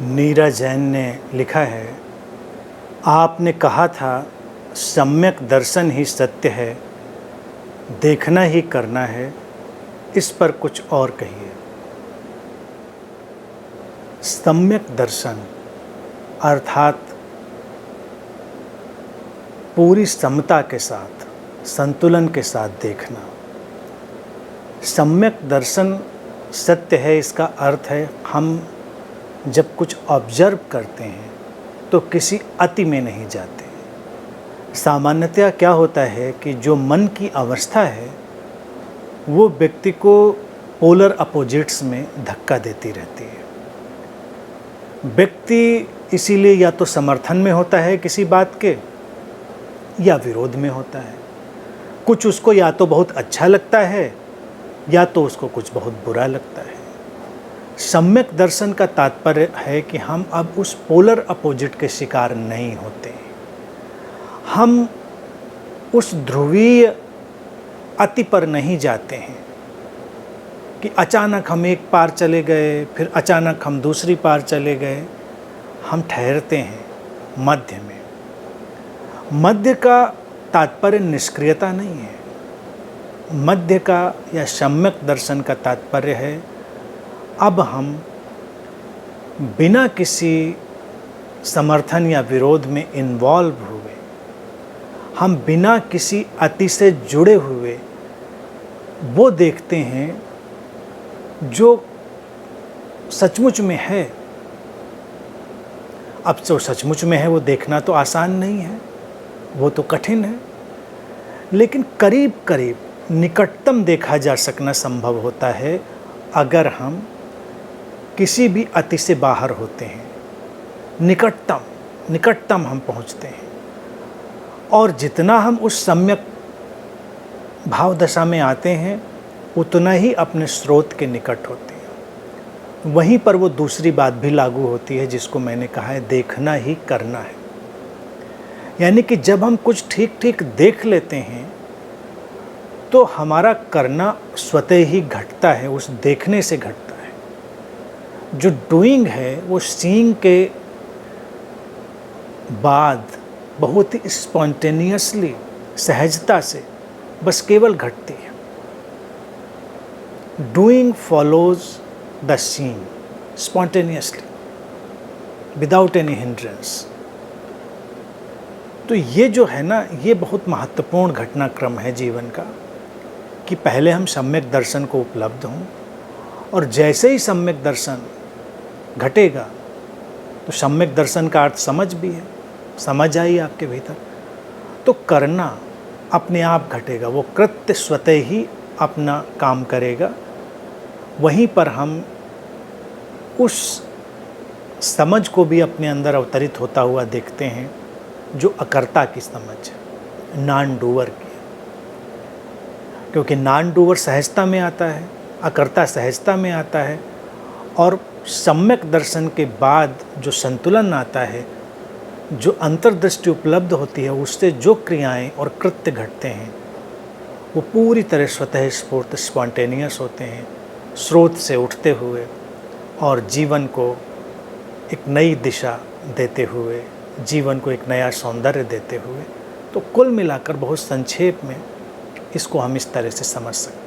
नीरा जैन ने लिखा है, आपने कहा था सम्यक दर्शन ही सत्य है, देखना ही करना है, इस पर कुछ और कहिए। सम्यक दर्शन अर्थात पूरी समता के साथ, संतुलन के साथ देखना। सम्यक दर्शन सत्य है, इसका अर्थ है हम जब कुछ ऑब्जर्व करते हैं तो किसी अति में नहीं जाते। सामान्यतया क्या होता है कि जो मन की अवस्था है वो व्यक्ति को पोलर अपोजिट्स में धक्का देती रहती है। व्यक्ति इसीलिए या तो समर्थन में होता है किसी बात के या विरोध में होता है। कुछ उसको या तो बहुत अच्छा लगता है या तो उसको कुछ बहुत बुरा लगता है। सम्यक दर्शन का तात्पर्य है कि हम अब उस पोलर अपोजिट के शिकार नहीं होते। हम उस ध्रुवीय अति पर नहीं जाते हैं कि अचानक हम एक पार चले गए, फिर अचानक हम दूसरी पार चले गए। हम ठहरते हैं मध्य में। मध्य का तात्पर्य निष्क्रियता नहीं है। मध्य का या सम्यक दर्शन का तात्पर्य है अब हम बिना किसी समर्थन या विरोध में इन्वॉल्व हुए, हम बिना किसी अति से जुड़े हुए वो देखते हैं जो सचमुच में है। अब जो सचमुच में है वो देखना तो आसान नहीं है, वो तो कठिन है, लेकिन करीब करीब निकटतम देखा जा सकना संभव होता है अगर हम किसी भी अति से बाहर होते हैं। निकटतम हम पहुंचते हैं, और जितना हम उस सम्यक भाव दशा में आते हैं उतना ही अपने स्रोत के निकट होते हैं। वहीं पर वो दूसरी बात भी लागू होती है जिसको मैंने कहा है, देखना ही करना है। यानी कि जब हम कुछ ठीक ठीक देख लेते हैं तो हमारा करना स्वतः ही घटता है, उस देखने से घटता है। जो डूइंग है वो सीइंग के बाद बहुत ही स्पॉन्टेनियसली, सहजता से बस केवल घटती है। Doing follows the seeing spontaneously without any hindrance. तो ये जो है ना, ये बहुत महत्वपूर्ण घटनाक्रम है जीवन का कि पहले हम सम्यक दर्शन को उपलब्ध हों, और जैसे ही सम्यक दर्शन घटेगा तो सम्यक दर्शन का अर्थ समझ भी है, समझ आई आपके भीतर, तो करना अपने आप घटेगा। वो कृत्य स्वतः ही अपना काम करेगा। वहीं पर हम उस समझ को भी अपने अंदर अवतरित होता हुआ देखते हैं जो अकर्ता की समझ है, नॉन डूअर की। क्योंकि नॉन डूअर सहजता में आता है, अकर्ता सहजता में आता है, और सम्यक दर्शन के बाद जो संतुलन आता है, जो अंतर्दृष्टि उपलब्ध होती है, उससे जो क्रियाएं और कृत्य घटते हैं वो पूरी तरह स्वतः स्फूर्त स्पॉन्टेनियस होते हैं, स्रोत से उठते हुए और जीवन को एक नई दिशा देते हुए, जीवन को एक नया सौंदर्य देते हुए। तो कुल मिलाकर बहुत संक्षेप में इसको हम इस तरह से समझ सकते हैं।